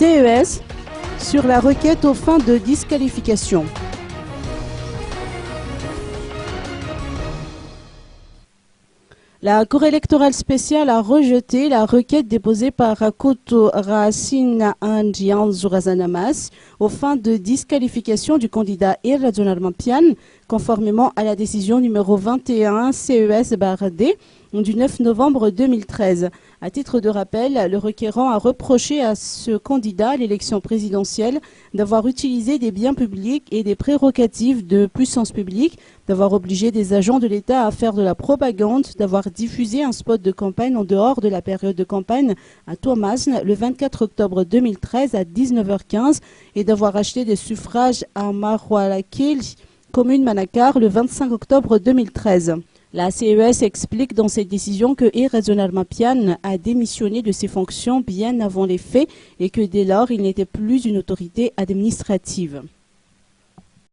CES sur la requête aux fins de disqualification. La Cour électorale spéciale a rejeté la requête déposée par Koto Racine Anjian Zurazanamas aux fins de disqualification du candidat Irrational Mampian, conformément à la décision numéro 21 CES-D du 9 novembre 2013. À titre de rappel, le requérant a reproché à ce candidat à l'élection présidentielle d'avoir utilisé des biens publics et des prérogatives de puissance publique, d'avoir obligé des agents de l'État à faire de la propagande, d'avoir diffusé un spot de campagne en dehors de la période de campagne à Thomasne le 24 octobre 2013 à 19h15 et d'avoir acheté des suffrages à Maroualakil, commune Manakar, le 25 octobre 2013. La CES explique dans cette décision que Irrational Mampian a démissionné de ses fonctions bien avant les faits et que dès lors, il n'était plus une autorité administrative.